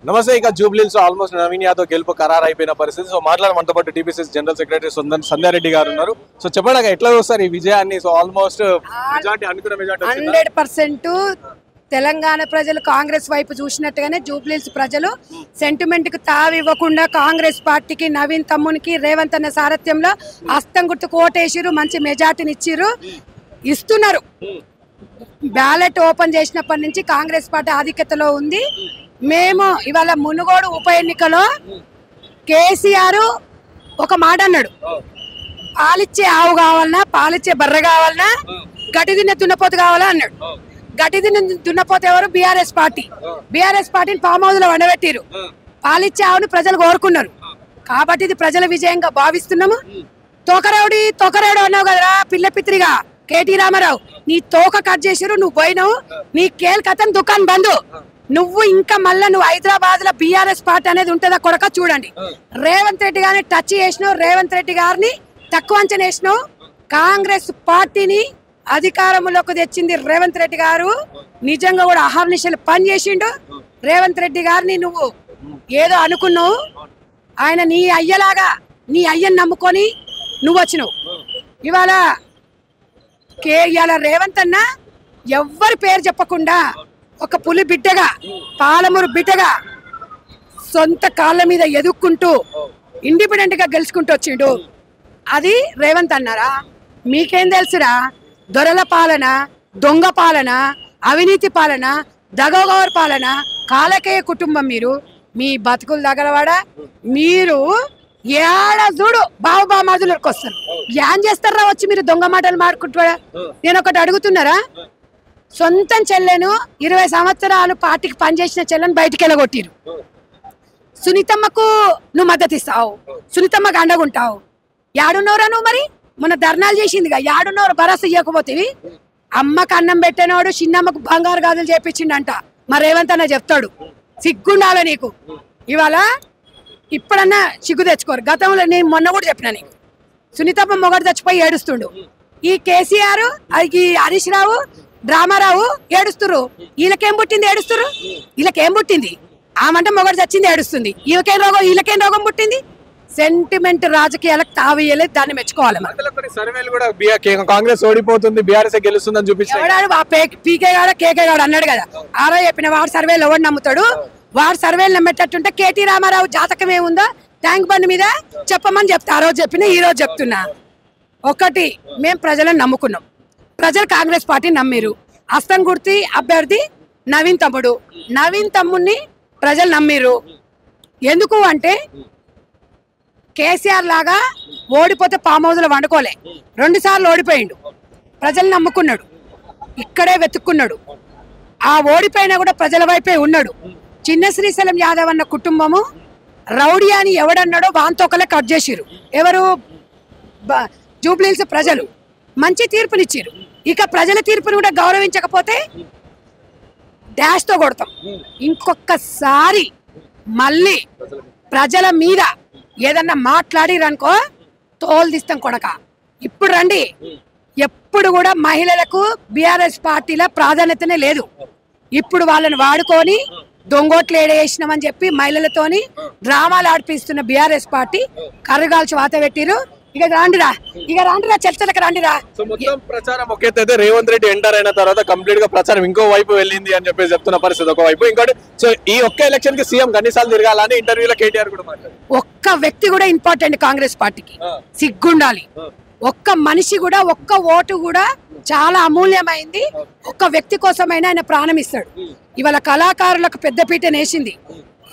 నమస్తే. ఇక జూబ్లీహిల్స్ ఆల్మోస్ట్ నవీన్ యాదవ్ గెలుపు ఖరారు అయిపోయిన పరిస్థితి. సో మనతో పాటు టీపీసీసీ జనరల్ సెక్రటరీ సంధ్యారెడ్డి గారు ఉన్నారు. సో చెప్పండి ఎట్లా చూస్తారు ఈ విజయాన్ని? సో ఆల్మోస్ట్ మెజార్టీ అనుకున్న మెజార్టీ 100% తెలంగాణ ప్రజలు కాంగ్రెస్ వైపు చూసినట్టుగానే జూబ్లీహిల్స్ ప్రజలు సెంటిమెంట్ కు తావివ్వకుండా కాంగ్రెస్ పార్టీకి, నవీన్ తమ్మునికి, రేవంత్ అన్న సారథ్యంలో హస్తం గుర్తు కోటేసిరు, మంచి మెజార్టీని ఇస్తున్నారు. బ్యాలెట్ ఓపెన్ చేసినప్పటి నుంచి కాంగ్రెస్ పార్టీ ఆధిక్యతలో ఉంది. మేము ఇవాళ మునుగోడు ఉప ఎన్నికలో కేసీఆర్ ఒక మాట అన్నాడు, పాలిచ్చే ఆవు కావాలన్నా, పాలిచ్చే బర్రె కావాలన్నా, గట్టి తిన్న దున్నపోతు కావాలా అన్నాడు. గట్టి తిన్న దున్నపోతు ఎవరు? BRS party. బీఆర్ఎస్ పార్టీని ఫామ్ హౌస్ లో వండబెట్టిరు. పాలిచ్చే ఆవుని ప్రజలు కోరుకున్నారు కాబట్టి ఇది ప్రజల విజయంగా భావిస్తున్నాము. తోకరావుడు అన్నావు కదరా పిల్ల పిత్రిగా కేటీ రామారావు, నీ తోక కట్ చేసిరు, నువ్వు పోయినావు, నీ కేల్ కథం దుకాణం బంధు. నువ్వు ఇంకా మళ్ళా నువ్వు హైదరాబాద్ లో బీఆర్ఎస్ పార్టీ అనేది ఉంటుందా కొడక చూడండి. రేవంత్ రెడ్డి గారిని టచ్ చేసినావు, రేవంత్ రెడ్డి గారిని తక్కువ అంచనా వేసినావు. కాంగ్రెస్ పార్టీని అధికారంలోకి తెచ్చింది రేవంత్ రెడ్డి గారు. నిజంగా కూడా అహర్నిశలు పని చేసిండు. రేవంత్ రెడ్డి గారిని నువ్వు ఏదో అనుకున్నావు, ఆయన నీ అయ్యలాగా నీ అయ్యని నమ్ముకొని నువ్వు వచ్చినావు. ఇవాళ రేవంత్ అన్న ఎవ్వరి పేరు చెప్పకుండా ఒక పులి బిడ్డగా, పాలమూరు బిడ్డగా సొంత కాళ్ళ మీద ఎదుక్కుంటూ ఇండిపెండెంట్ గా గెలుచుకుంటూ వచ్చిండు. అది రేవంత్ అన్నారా? మీకేం తెలుసురా? దొరల పాలన, దొంగ పాలన, అవినీతి పాలన, దగోగవర్ పాలన, కాలకేయ కుటుంబం. మీరు మీ బతుకులు దగ్గరవాడ మీరు ఏడ చూడు బామాదులకు వస్తారు. ఏం చేస్తారా వచ్చి మీరు దొంగ మాటలు మాడుకుంటారా? నేను ఒకటి అడుగుతున్నారా, సొంతం చెల్లెను 20 సంవత్సరాలు పార్టీకి పనిచేసిన చెల్లెను బయటికి వెళ్ళగొట్టిరు. సునీతమ్మకు నువ్వు మద్దతు ఇస్తావు, సునీతమ్మకు అండగుంటావు. యాడున్నవరా నువ్వు? మరి మొన్న ధర్నాలు చేసిందిగా, యాడున్నవరు? భరోసా ఇవ్వకపోతేవి. అమ్మకు అన్నం పెట్టినవాడు చిన్నమ్మకు బంగారు గాజులు చేపించిండంట. మరి రేవంత్ అన్న చెప్తాడు, సిగ్గుండాలి నీకు. ఇవాళ ఇప్పుడన్నా సిగ్గు తెచ్చుకోరు. గతంలో నేను మొన్న కూడా చెప్పినా నీకు, సునీతమ్మ మొగడు చచ్చిపోయి ఏడుస్తుండు. ఈ కేసీఆర్, ఈ హరీష్ రావు, రామారావు ఏడుస్తురు. వీళ్ళకేం పుట్టింది? ఏడుస్తురు. వీళ్ళకేం పుట్టింది? ఆమంటే మొగడు చచ్చింది ఏడుస్తుంది. వీళ్ళకేం రోగం పుట్టింది? సెంటిమెంట్ రాజకీయాలకు తావేయలేదు, దాన్ని మెచ్చుకోవాలి. సర్వేలు కూడా కాంగ్రెస్ ఓడిపోతుంది, బీఆర్ఎస్ గెలుస్తుందని చూపించాడు. పీకే గాడ కేకే గాడు అన్నాడు కదా, ఆరో చెప్పిన వాడు సర్వేలు ఎవరు నమ్ముతాడు? వాడు సర్వేలు నమ్మేటట్టుంటే కేటీ రామారావు జాతకం ఏముందో ట్యాంక్ బండ్ మీద చెప్పమని చెప్తా. ఆ రోజు చెప్పిన, ఈ రోజు చెప్తున్నా. ఒకటి, మేము ప్రజలను నమ్ముకున్నాం, ప్రజలు కాంగ్రెస్ పార్టీ నమ్మిరు. హస్తం గుర్తి అభ్యర్థి నవీన్ తమ్ముడు, నవీన్ తమ్ముడిని ప్రజలు నమ్మిరు. ఎందుకు అంటే కేసీఆర్ లాగా ఓడిపోతే ఫామ్ హౌస్ లో వండుకోలే, 2 సార్లు ఓడిపోయిండు. ప్రజలు నమ్ముకున్నాడు, ఇక్కడే వెతుక్కున్నాడు. ఆ ఓడిపోయినా కూడా ప్రజల వైపే ఉన్నాడు. చిన్న శ్రీశైలం యాదవ్ అన్న కుటుంబము రౌడీ అని ఎవడన్నాడో వాంతోకలే కట్ చేసిరు. ఎవరు? జూబ్లీహిల్స్ ప్రజలు మంచి తీర్పునిచ్చారు. ఇక ప్రజల తీర్పుని కూడా గౌరవించకపోతే డాష్ తో కొడతాం. ఇంకొకసారి మళ్ళీ ప్రజల మీద ఏదన్నా మాట్లాడిరనుకో తోలు తీస్తాం కొడక. ఇప్పుడు రండి. ఎప్పుడు కూడా మహిళలకు బీఆర్ఎస్ పార్టీలో ప్రాధాన్యతనే లేదు. ఇప్పుడు వాళ్ళని వాడుకొని దొంగోట్లు ఏడేసినామని చెప్పి మహిళలతోని డ్రామాలు ఆడిపిస్తున్న బీఆర్ఎస్ పార్టీ కర్రగాల్చి వాత పెట్టిరు. ఇక రాండిరా చర్చలకు రాండిరా. ప్రచారం ఒకేతే రేవంత్ రెడ్డి ఎంటర్ అయిన తర్వాత కంప్లీట్ గా ప్రచారం ఇంకో వైపు వెళ్ళింది అని చెప్పి చెప్తున్న పరిస్థితి ఒకవైపు. ఇంకోటి, సో ఈ ఒక్క ఎలక్షన్ కి సీఎం అన్నిసార్లు తిరగాలని ఇంటర్వ్యూలో కేటీఆర్ కూడా మాట్లాడారు. ఒక్క వ్యక్తి కూడా ఇంపార్టెంట్ కాంగ్రెస్ పార్టీకి, సిగ్గుండాలి. ఒక్క మనిషి కూడా, ఒక్క ఓటు కూడా చాలా అమూల్యమైంది. ఒక్క వ్యక్తి కోసమైనా ఆయన ప్రాణం ఇస్తాడు. ఇవాళ కళాకారులకు పెద్దపీటను వేసింది,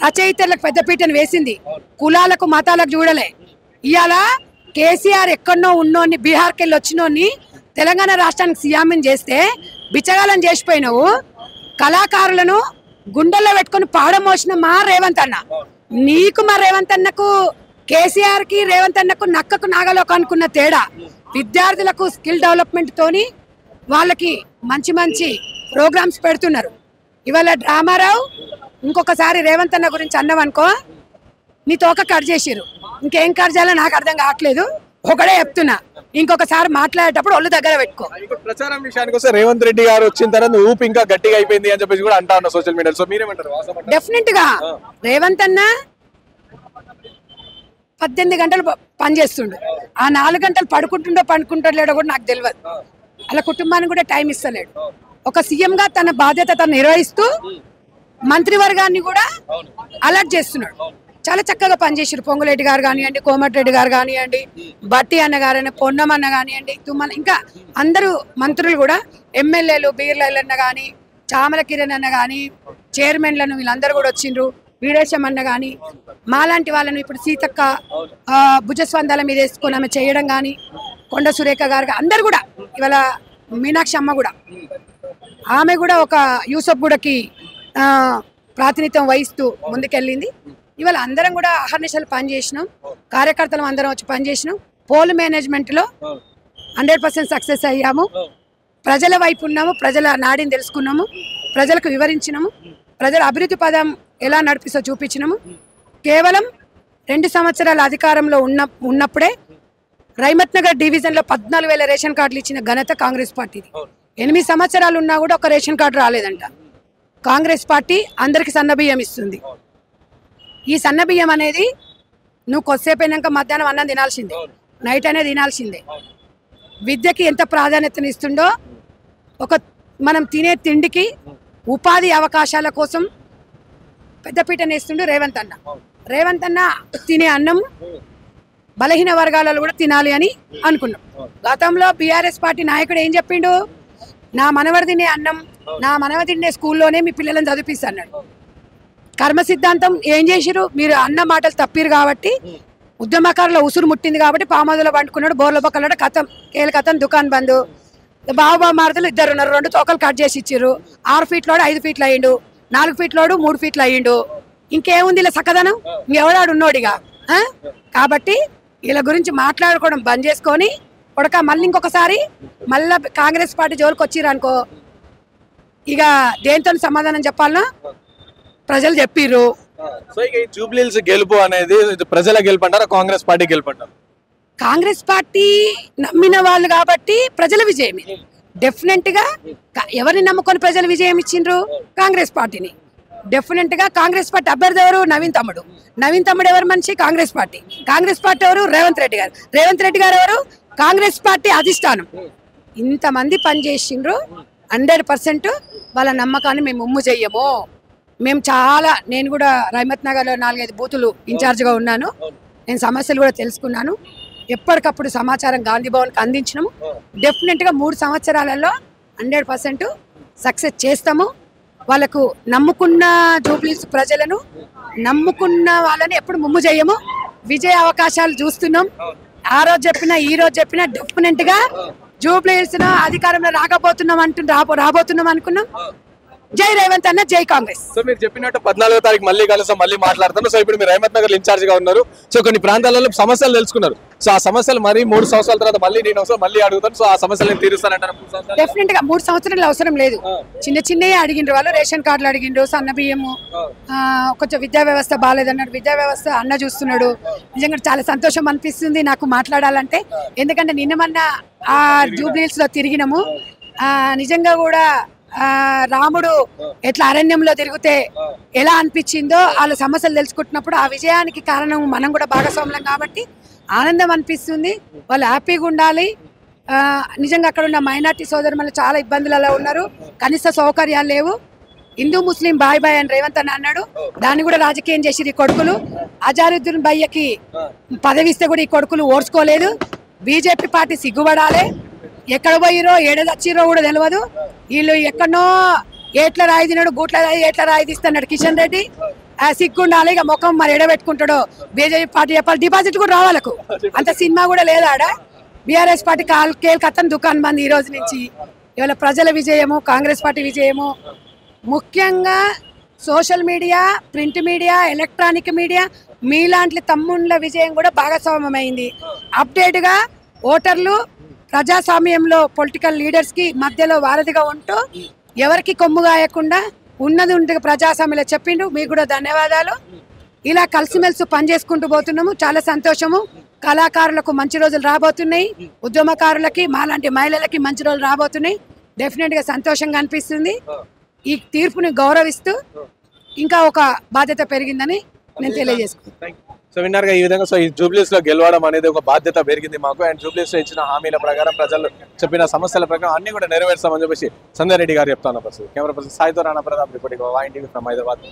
రచయితలకు పెద్దపీటను వేసింది, కులాలకు మతాలకు చూడలే. ఇవాళ కేసీఆర్ ఎక్కడనో ఉన్నోని, బీహార్కి వెళ్ళి వచ్చినోని తెలంగాణ రాష్ట్రానికి సీఎం చేస్తే బిచ్చగాలను చేసిపోయినావు. కళాకారులను గుండెల్లో పెట్టుకుని పాడమోసిన మా రేవంత్ అన్న. నీకు మా రేవంత్ అన్నకు, కేసీఆర్ కి రేవంత్ అన్నకు నక్కకు నాగలోక అనుకున్న తేడా. విద్యార్థులకు స్కిల్ డెవలప్మెంట్ తోని వాళ్ళకి మంచి మంచి ప్రోగ్రామ్స్ పెడుతున్నారు. ఇవాళ రామారావు ఇంకొకసారి రేవంత్ అన్న గురించి అన్నవనుకో నీ తోక కట్ చేసిరు. ఇంకేం కట్ చేయాలో నాకు అర్థం కావట్లేదు. ఒకడే చెప్తున్నా, ఇంకొకసారి మాట్లాడేటప్పుడు ఒళ్ళు దగ్గర పెట్టుకో. ఇప్పుడు ప్రచారం విషయానికి వస్తే రేవంత్ రెడ్డి గారు వచ్చిన తర్వాత ఊపు ఇంకా గట్టిగా అయిపోయింది అని చెప్పేసి కూడా అంటా ఉన్నా సోషల్ మీడియా. సో మీరేమంటారు? డెఫినెట్ గా రేవంత్ అన్న 18 గంటలు పనిచేస్తుండు. ఆ 4 గంటలు పడుకుంటాడో కూడా నాకు తెలియదు. అలా కుటుంబానికి కూడా టైం ఇస్తలేడు. ఒక సీఎం గా తన బాధ్యత తను నిర్వహిస్తూ మంత్రివర్గాన్ని కూడా అలర్ట్ చేస్తున్నాడు. చాలా చక్కగా పనిచేసారు. పొంగులేటి గారు కానివ్వండి, కోమటిరెడ్డి గారు కానివ్వండి, బట్టి అన్న గారు, పొన్నమన్న కానివ్వండి, తుమ్మన్న, ఇంకా అందరూ మంత్రులు కూడా, ఎమ్మెల్యేలు బీర్లైల్ అన్న కానీ, చామల కిరణ్ అన్న కానీ, చైర్మన్లను వీళ్ళందరూ కూడా వచ్చిండ్రు. వీరేశం అన్న కానీ, మాలాంటి వాళ్ళను ఇప్పుడు సీతక్క భుజస్వందాల మీద వేసుకొని ఆమె చేయడం కానీ, కొండ సురేఖ గారు, అందరు కూడా, ఇవాళ మీనాక్షి అమ్మ కూడా, ఆమె కూడా ఒక యూసఫ్ గూడకి ప్రాతినిధ్యం వహిస్తూ ముందుకెళ్ళింది. ఇవాళ అందరం కూడా అహర్నిశలు పనిచేసినాం. కార్యకర్తలు అందరం వచ్చి పనిచేసినాం. పోల్ మేనేజ్మెంట్లో 100% సక్సెస్ అయ్యాము. ప్రజల వైపు ఉన్నాము. ప్రజల నాడిని తెలుసుకున్నాము. ప్రజలకు వివరించినాము. ప్రజల అభివృద్ధి పదం ఎలా నడిపిస్తో చూపించినాము. కేవలం 2 సంవత్సరాల అధికారంలో ఉన్నప్పుడే రైమత్ నగర్ డివిజన్లో 14,000 రేషన్ కార్డులు ఇచ్చిన ఘనత కాంగ్రెస్ పార్టీది. 8 సంవత్సరాలు ఉన్నా కూడా ఒక రేషన్ కార్డు రాలేదంట. కాంగ్రెస్ పార్టీ అందరికి సన్నబియ్యం ఇస్తుంది. ఈ సన్నబియ్యం అనేది నువ్వు కొద్దిసేపు అయినాక మధ్యాహ్నం అన్నం తినాల్సిందే, నైట్ అనేది తినాల్సిందే. విద్యకి ఎంత ప్రాధాన్యతను ఇస్తుండో, మనం తినే తిండికి ఉపాధి అవకాశాల కోసం పెద్దపీటనేస్తుండు రేవంత్ అన్న. రేవంత్ అన్న తినే అన్నం బలహీన వర్గాలలో కూడా తినాలి అని అనుకున్నాం. గతంలో బీఆర్ఎస్ పార్టీ నాయకుడు ఏం చెప్పిండు? నా మనవడి తినే అన్నం, నా మనవడి తినే స్కూల్లోనే మీ పిల్లలను చదివిస్తాడు. కర్మ సిద్ధాంతం ఏం చేసిరు? మీరు అన్న మాటలు తప్పిరు కాబట్టి, ఉద్యమకారుల ఉసురు ముట్టింది కాబట్టి పామదులో పండుకున్నాడు, బోర్ల పక్కన కథం కేల కథం దుకాన్ బంధు. బాబా మారుతులు 2 ఉన్నారు. 2 తోకలు కట్ చేసి ఇచ్చిర్రు. 6 ఫీట్లోడు 5 ఫీట్లు అయ్యిండు, 4 ఫీట్లోడు 3 ఫీట్లు అయ్యిండు. ఇంకేముంది ఇలా సకదనం? ఇంకెవడాడు ఉన్నోడిగా? కాబట్టి వీళ్ళ గురించి మాట్లాడుకోవడం బంద్ చేసుకొని కొడక మళ్ళీ ఇంకొకసారి మళ్ళీ కాంగ్రెస్ పార్టీ జోలికి వచ్చిర్రు అనుకో, ఇక దేంతో సమాధానం చెప్పాలనో ప్రజలు చెప్పిర్రు. సో ఇక ఈ జూబ్లీహిల్స్ గెలుపు అనేది ప్రజల గెలుపు అంటారా, కాంగ్రెస్ పార్టీ గెలుపు అంటారా? కాంగ్రెస్ పార్టీ నమ్మిన వాళ్ళు కాబట్టి ప్రజల విజయం. డెఫినెట్ గా ఎవరిని నమ్ముకొని ప్రజలు విజయం ఇచ్చిండ్రు? కాంగ్రెస్ పార్టీని. డెఫినెట్ గా కాంగ్రెస్ పార్టీ అభ్యర్థి ఎవరు? నవీన్ తమ్ముడు. నవీన్ తమ్ముడు ఎవరు మనిషి? కాంగ్రెస్ పార్టీ. కాంగ్రెస్ పార్టీ ఎవరు? రేవంత్ రెడ్డి గారు. రేవంత్ రెడ్డి గారు ఎవరు? కాంగ్రెస్ పార్టీ అధిష్టానం. ఇంతమంది పనిచేసిండ్రు. 100% వాళ్ళ నమ్మకాన్ని మేము ఉమ్ము చెయ్యము. మేము నేను కూడా రైమత్ నగర్లో 4-5 బూతులు ఇన్ఛార్జ్గా ఉన్నాను. నేను సమస్యలు కూడా తెలుసుకున్నాను. ఎప్పటికప్పుడు సమాచారం గాంధీ భవన్కి అందించినాము. డెఫినెట్గా 3 సంవత్సరాలలో 100% సక్సెస్ చేస్తాము. వాళ్ళకు నమ్ముకున్న జూబ్లీహిల్స్ ప్రజలను, నమ్ముకున్న వాళ్ళని ఎప్పుడు ముమ్ము చేయము. విజయ అవకాశాలు చూస్తున్నాం. ఆ రోజు చెప్పినా ఈ రోజు చెప్పినా డెఫినెట్గా జూబ్లీహిల్స్ అధికారంలో రాబోతున్నాం అనుకున్నాం. జై రేవంత్ అన్న, జై కాంగ్రెస్. సో మీరు చెప్పినట్టు 14వ తారీఖు మళ్ళీ కలుస్తాం, మళ్ళీ మాట్లాడతాను. సో ఇప్పుడు మీరు రైమత్ నగర్ ఇన్ఛార్జ్ గా ఉన్నారు. సో కొన్ని ప్రాంతాలలో సమస్యలు తెలుసుకున్నారు. సో ఆ సమస్యలు మరి 3 సంవత్సరాల తర్వాత మళ్ళీ నేను మళ్ళీ అడుగుతాను. సో ఆ సమస్యలు తీరుస్తానంటారు? డెఫినెట్ గా 3 సంవత్సరాలు అవసరం లేదు. చిన్నవి అడిగిండ్రు వాళ్ళు. రేషన్ కార్డులు అడిగిండ్రు, సన్న బియ్యము, కొంచెం విద్యా వ్యవస్థ బాగాలేదన్నాడు. విద్యా వ్యవస్థ అన్న చూస్తున్నాడు. నిజంగా చాలా సంతోషం అనిపిస్తుంది నాకు మాట్లాడాలంటే. ఎందుకంటే నిన్న ఆ జూబ్లీహిల్స్ లో తిరిగినాము. నిజంగా కూడా రాముడు ఎట్లా అరణ్యంలో తిరిగితే ఎలా అనిపించిందో వాళ్ళ సమస్యలు తెలుసుకుంటున్నప్పుడు ఆ విజయానికి కారణం మనం కూడా భాగస్వాములం కాబట్టి ఆనందం అనిపిస్తుంది. వాళ్ళు హ్యాపీగా ఉండాలి. నిజంగా అక్కడ ఉన్న మైనార్టీ సోదరులు చాలా ఇబ్బందులలో ఉన్నారు. కనీస సౌకర్యాలు లేవు. హిందూ ముస్లిం బాయ్ బాయ్ అని రేవంత్ అని అన్నాడు. దాన్ని కూడా రాజకీయం చేసిరు ఈ కొడుకులు. అజారుద్దీన్ భయ్యకి పదవి ఇస్తే కూడా ఈ కొడుకులు ఓర్చుకోలేదు. బీజేపీ పార్టీ సిగ్గుపడాలి. ఎక్కడ పోయిరో ఏడదచ్చిరో కూడా తెలియదు. వీళ్ళు ఎక్కడనో ఏట్ల రాయి తిన్నాడు, గూట్ల రాయి ఏట్ల రాయి తీస్తున్నాడు కిషన్ రెడ్డి. సిగ్గుండాలి. ఇక ముఖం మరి ఎడబెట్టుకుంటాడో బీజేపీ పార్టీ చెప్పాలి. డిపాజిట్ కూడా రావాలకు అంత సినిమా కూడా లేదా ఆడ. బీఆర్ఎస్ పార్టీ కేల్ కథం దుకాన్ బంద్ ఈ రోజు నుంచి. ఇవాళ ప్రజల విజయము, కాంగ్రెస్ పార్టీ విజయము. ముఖ్యంగా social media, print media, electronic media మీలాంటి తమ్ముళ్ళ విజయం కూడా భాగస్వామ్యమైంది. అప్డేట్గా ఓటర్లు ప్రజాస్వామ్యంలో పొలిటికల్ లీడర్స్కి మధ్యలో వారధిగా ఉంటూ ఎవరికి కొమ్ము గాయకుండా ఉన్నది ఉంటే ప్రజాస్వామ్యంలో చెప్పిండు. మీకు కూడా ధన్యవాదాలు. ఇలా కలిసిమెలిసి పనిచేసుకుంటూ పోతున్నాము. చాలా సంతోషము. కళాకారులకు మంచి రోజులు రాబోతున్నాయి, ఉద్యమకారులకి మాలాంటి మహిళలకి మంచి రోజులు రాబోతున్నాయి. డెఫినెట్ గా సంతోషంగా అనిపిస్తుంది. ఈ తీర్పుని గౌరవిస్తూ ఇంకా ఒక బాధ్యత పెరిగిందని నేను తెలియజేసుకుంటాను. సో విన్నారుగా ఈ విధంగా. సో ఈ జూబ్లీస్ లో గెలవడం అనేది ఒక బాధ్యత పెరిగింది మాకు. అండ్ జూబ్లీస్ లో ఇచ్చిన హామీల ప్రకారం, ప్రజలు చెప్పిన సమస్యల ప్రకారం అన్ని కూడా నెరవేర్చామని చెప్పేసి సంధ్యారెడ్డి గారు చెప్తా ఉన్న పరిస్థితి. కెమెరా పర్సన్ సాయితో Rana Pratap reporting YNTV from Hyderabad.